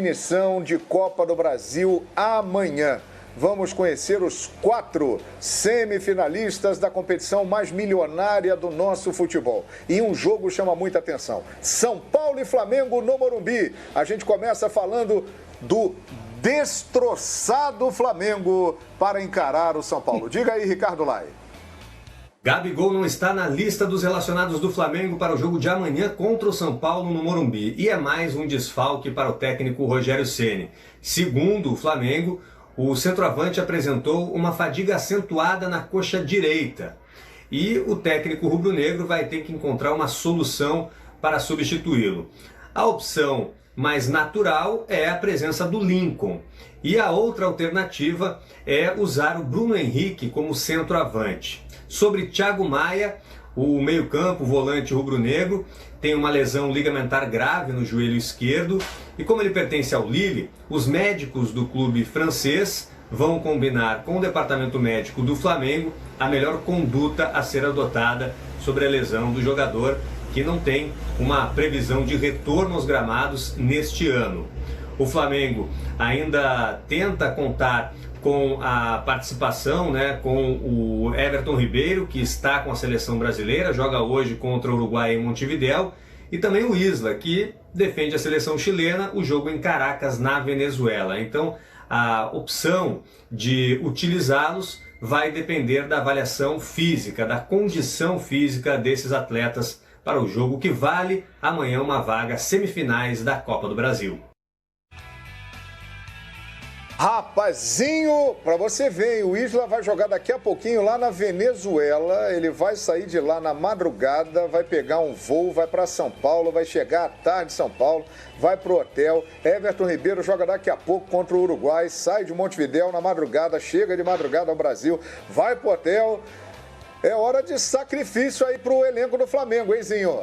definição de Copa do Brasil amanhã. Vamos conhecer os 4 semifinalistas da competição mais milionária do nosso futebol. E um jogo chama muita atenção. São Paulo e Flamengo no Morumbi. A gente começa falando do destroçado Flamengo para encarar o São Paulo. Diga aí, Ricardo Lai. Gabigol não está na lista dos relacionados do Flamengo para o jogo de amanhã contra o São Paulo no Morumbi. E é mais um desfalque para o técnico Rogério Ceni. Segundo o Flamengo, o centroavante apresentou uma fadiga acentuada na coxa direita. E o técnico rubro-negro vai ter que encontrar uma solução para substituí-lo. A opção mais natural é a presença do Lincoln. E a outra alternativa é usar o Bruno Henrique como centroavante. Sobre Thiago Maia, o meio-campo, volante rubro-negro, tem uma lesão ligamentar grave no joelho esquerdo e como ele pertence ao Lille, os médicos do clube francês vão combinar com o departamento médico do Flamengo a melhor conduta a ser adotada sobre a lesão do jogador, que não tem uma previsão de retorno aos gramados neste ano. O Flamengo ainda tenta contar com a participação, com o Everton Ribeiro, que está com a seleção brasileira, joga hoje contra o Uruguai em Montevidéu, e também o Isla, que defende a seleção chilena, o jogo em Caracas, na Venezuela. Então, a opção de utilizá-los vai depender da avaliação física, da condição física desses atletas para o jogo que vale amanhã uma vaga semifinais da Copa do Brasil. Rapazinho, para você ver, o Isla vai jogar daqui a pouquinho lá na Venezuela, ele vai sair de lá na madrugada, vai pegar um voo, vai para São Paulo, vai chegar à tarde em São Paulo, vai pro hotel. Everton Ribeiro joga daqui a pouco contra o Uruguai, sai de Montevidéu na madrugada, chega de madrugada ao Brasil, vai pro hotel. É hora de sacrifício aí pro elenco do Flamengo, hein, Zinho?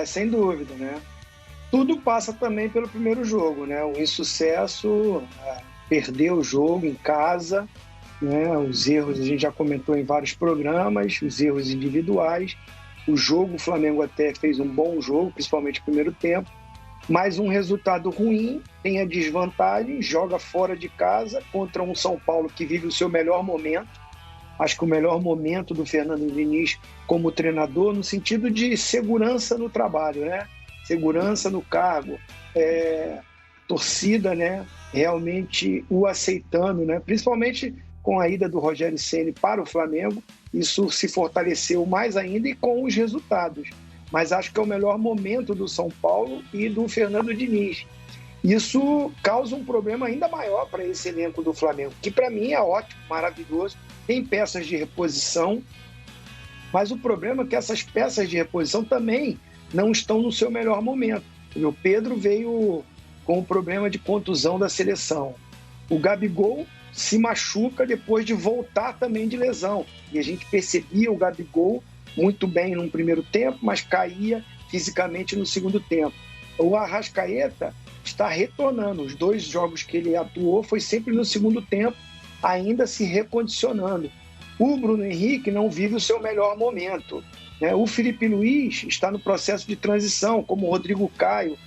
Sem dúvida, né? Tudo passa também pelo primeiro jogo, né? O insucesso, perder o jogo em casa, né? Os erros a gente já comentou em vários programas, os erros individuais. O jogo, o Flamengo até fez um bom jogo, principalmente no primeiro tempo, mas um resultado ruim, tem a desvantagem, joga fora de casa contra um São Paulo que vive o seu melhor momento. Acho que o melhor momento do Fernando Diniz como treinador, no sentido de segurança no trabalho, né? Segurança no cargo, torcida, né, realmente o aceitando, né, principalmente com a ida do Rogério Ceni para o Flamengo, isso se fortaleceu mais ainda e com os resultados. Mas acho que é o melhor momento do São Paulo e do Fernando Diniz. Isso causa um problema ainda maior para esse elenco do Flamengo, que para mim é ótimo, maravilhoso, tem peças de reposição, mas o problema é que essas peças de reposição também não estão no seu melhor momento. O Pedro veio com o problema de contusão da seleção. O Gabigol se machuca depois de voltar também de lesão. E a gente percebia o Gabigol muito bem no primeiro tempo, mas caía fisicamente no segundo tempo. O Arrascaeta está retornando. Os 2 jogos que ele atuou foi sempre no segundo tempo, ainda se recondicionando. O Bruno Henrique não vive o seu melhor momento. O Felipe Luiz está no processo de transição, como o Rodrigo Caio.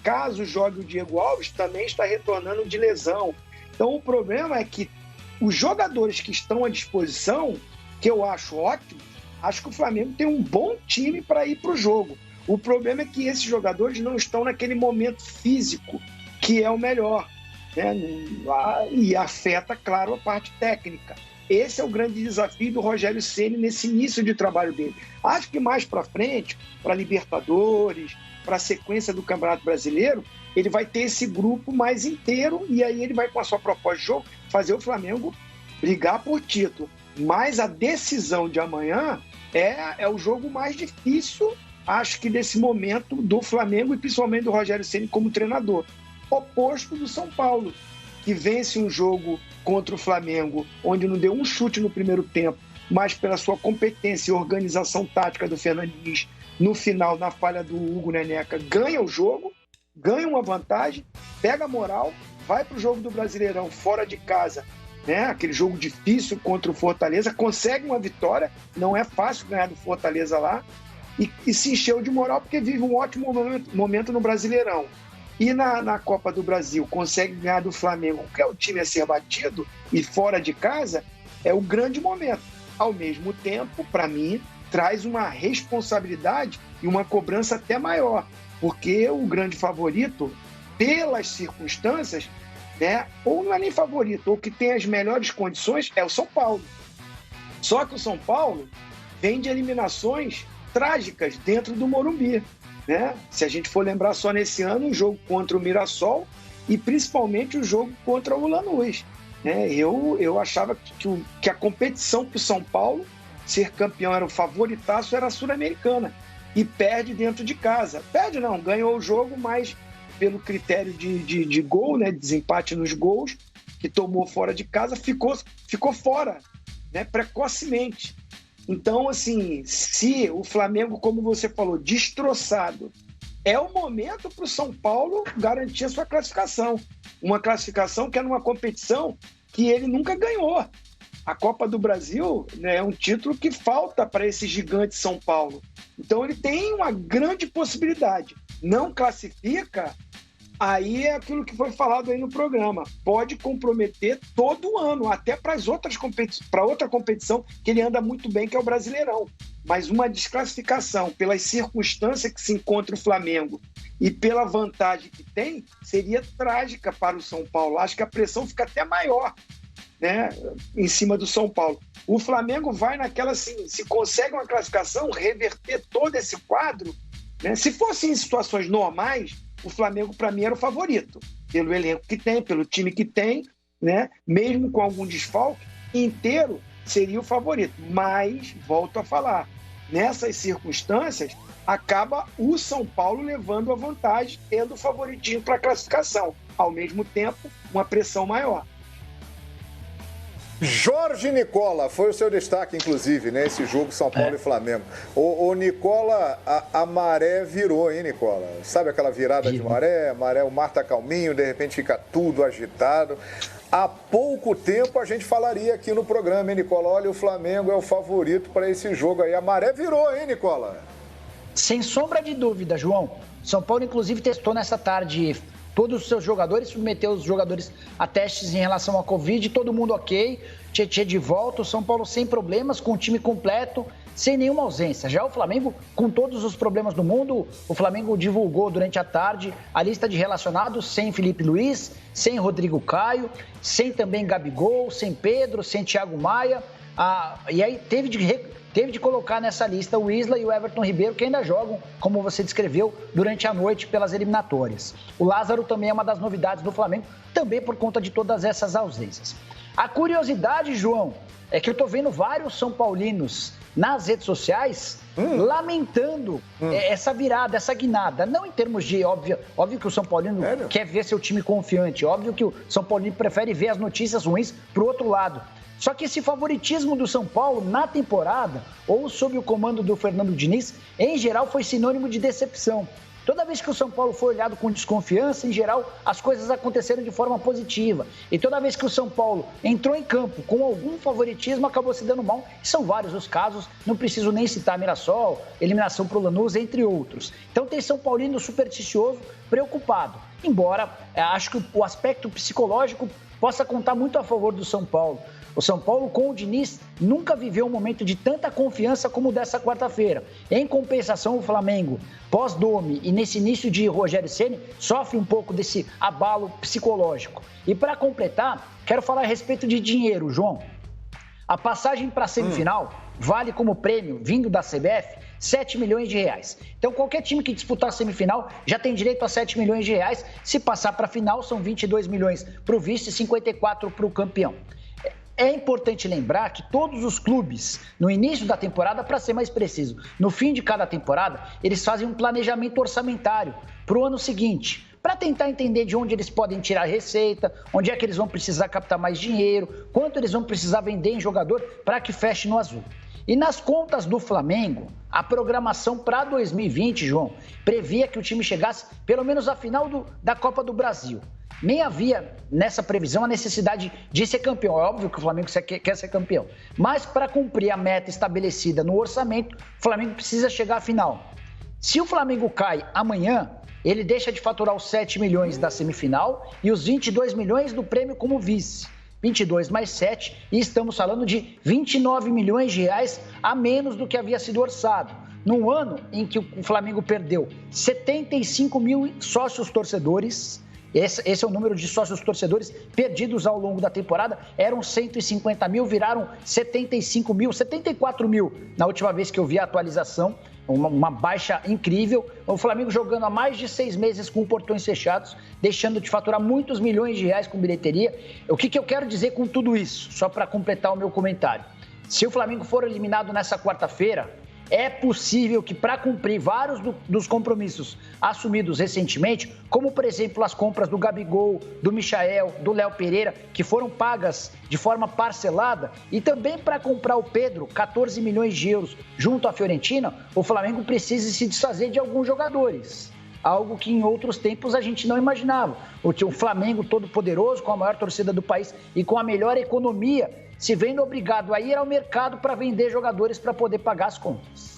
Caso jogue o Diego Alves, também está retornando de lesão. Então o problema é que os jogadores que estão à disposição, que eu acho ótimo, acho que o Flamengo tem um bom time para ir para o jogo. O problema é que esses jogadores não estão naquele momento físico que é o melhor, né? E afeta, claro, a parte técnica. Esse é o grande desafio do Rogério Ceni nesse início de trabalho dele. Acho que mais para frente, para Libertadores, para a sequência do Campeonato Brasileiro, ele vai ter esse grupo mais inteiro e aí ele vai, com a sua proposta de jogo, fazer o Flamengo brigar por título. Mas a decisão de amanhã é o jogo mais difícil, acho que desse momento do Flamengo e principalmente do Rogério Ceni como treinador. Oposto do São Paulo, que vence um jogo contra o Flamengo, onde não deu um chute no primeiro tempo, mas pela sua competência e organização tática do Fernando Diniz, no final, na falha do Hugo Neneca, ganha o jogo, ganha uma vantagem, pega a moral, vai para o jogo do Brasileirão fora de casa, né? Aquele jogo difícil contra o Fortaleza, consegue uma vitória, não é fácil ganhar do Fortaleza lá, e se encheu de moral porque vive um ótimo momento no Brasileirão. e na Copa do Brasil consegue ganhar do Flamengo, que é o time a ser batido, e fora de casa, é o grande momento. Ao mesmo tempo, para mim, traz uma responsabilidade e uma cobrança até maior, porque o grande favorito, pelas circunstâncias, né, ou não é nem favorito, ou que tem as melhores condições, é o São Paulo. Só que o São Paulo vem de eliminações trágicas dentro do Morumbi, né? Se a gente for lembrar só nesse ano, o jogo contra o Mirassol e principalmente o jogo contra o Lanús, né? Eu achava que a competição para o São Paulo ser campeão era o favoritaço, era a Sul-Americana, e perde dentro de casa. Perde não, ganhou o jogo, mas pelo critério de gol, né, desempate nos gols, que tomou fora de casa, ficou fora, né, precocemente. Então, assim, se o Flamengo, como você falou, destroçado, é o momento para o São Paulo garantir a sua classificação. Uma classificação que é numa competição que ele nunca ganhou. A Copa do Brasil, né, é um título que falta para esse gigante São Paulo. Então ele tem uma grande possibilidade. Não classifica, aí é aquilo que foi falado aí no programa. Pode comprometer todo ano, até para outra competição que ele anda muito bem, que é o Brasileirão. Mas uma desclassificação pelas circunstâncias que se encontra o Flamengo e pela vantagem que tem, seria trágica para o São Paulo. Acho que a pressão fica até maior, né, em cima do São Paulo. O Flamengo vai naquela assim, se consegue uma classificação, reverter todo esse quadro, né? Se fosse em situações normais, o Flamengo, para mim, era o favorito, pelo elenco que tem, pelo time que tem, né? Mesmo com algum desfalque, inteiro seria o favorito. Mas, volto a falar, nessas circunstâncias, acaba o São Paulo levando a vantagem, tendo o favoritismo para a classificação. Ao mesmo tempo, uma pressão maior. Jorge Nicola, foi o seu destaque, inclusive, nesse jogo São Paulo e Flamengo. O Nicola, a maré virou, hein, Nicola? Sabe aquela virada de maré? O mar tá calminho, de repente fica tudo agitado. Há pouco tempo a gente falaria aqui no programa, hein, Nicola? Olha, o Flamengo é o favorito para esse jogo aí. A maré virou, hein, Nicola? Sem sombra de dúvida, João. São Paulo, inclusive, testou nessa tarde todos os seus jogadores, submeteu os jogadores a testes em relação à Covid, todo mundo ok, Tietê de volta, o São Paulo sem problemas, com o time completo, sem nenhuma ausência. Já o Flamengo, com todos os problemas do mundo, o Flamengo divulgou durante a tarde a lista de relacionados sem Felipe Luiz, sem Rodrigo Caio, sem também Gabigol, sem Pedro, sem Thiago Maia, e aí teve de colocar nessa lista o Isla e o Everton Ribeiro, que ainda jogam, como você descreveu, durante a noite pelas eliminatórias. O Lázaro também é uma das novidades do Flamengo, também por conta de todas essas ausências. A curiosidade, João, é que eu tô vendo vários São Paulinos nas redes sociais lamentando essa virada, essa guinada. Não em termos de, óbvio que o São Paulino quer ver seu time confiante, óbvio que o São Paulino prefere ver as notícias ruins pro outro lado. Só que esse favoritismo do São Paulo na temporada, ou sob o comando do Fernando Diniz, em geral foi sinônimo de decepção. Toda vez que o São Paulo foi olhado com desconfiança, em geral, as coisas aconteceram de forma positiva. E toda vez que o São Paulo entrou em campo com algum favoritismo, acabou se dando mal. E são vários os casos, não preciso nem citar Mirassol, eliminação pro Lanús, entre outros. Então tem São Paulino supersticioso, preocupado. Embora, acho que o aspecto psicológico possa contar muito a favor do São Paulo. O São Paulo, com o Diniz, nunca viveu um momento de tanta confiança como o dessa quarta-feira. Em compensação, o Flamengo, pós-Dome e nesse início de Rogério Ceni, sofre um pouco desse abalo psicológico. E para completar, quero falar a respeito de dinheiro, João. A passagem para a semifinal vale como prêmio, vindo da CBF, 7 milhões de reais. Então, qualquer time que disputar a semifinal já tem direito a 7 milhões de reais. Se passar para a final, são 22 milhões para o vice e 54 para o campeão. É importante lembrar que todos os clubes, no início da temporada, para ser mais preciso, no fim de cada temporada, eles fazem um planejamento orçamentário para o ano seguinte, para tentar entender de onde eles podem tirar receita, onde é que eles vão precisar captar mais dinheiro, quanto eles vão precisar vender em jogador para que feche no azul. E nas contas do Flamengo, a programação para 2020, João, previa que o time chegasse pelo menos à final da Copa do Brasil. Nem havia nessa previsão a necessidade de ser campeão. É óbvio que o Flamengo quer ser campeão. Mas para cumprir a meta estabelecida no orçamento, o Flamengo precisa chegar à final. Se o Flamengo cai amanhã, ele deixa de faturar os 7 milhões da semifinal e os 22 milhões do prêmio como vice. 22 mais 7, e estamos falando de 29 milhões de reais a menos do que havia sido orçado. Num ano em que o Flamengo perdeu 75 mil sócios torcedores, esse é o número de sócios torcedores perdidos ao longo da temporada, eram 150 mil, viraram 75 mil, 74 mil na última vez que eu vi a atualização, uma baixa incrível. O Flamengo jogando há mais de 6 meses com portões fechados, deixando de faturar muitos milhões de reais com bilheteria. O que eu quero dizer com tudo isso? Só para completar o meu comentário. Se o Flamengo for eliminado nessa quarta-feira, é possível que, para cumprir vários dos compromissos assumidos recentemente, como, por exemplo, as compras do Gabigol, do Michael, do Léo Pereira, que foram pagas de forma parcelada, e também para comprar o Pedro, 14 milhões de euros, junto à Fiorentina, o Flamengo precisa se desfazer de alguns jogadores. Algo que em outros tempos a gente não imaginava. O Flamengo todo poderoso, com a maior torcida do país e com a melhor economia, se vendo obrigado a ir ao mercado para vender jogadores para poder pagar as contas.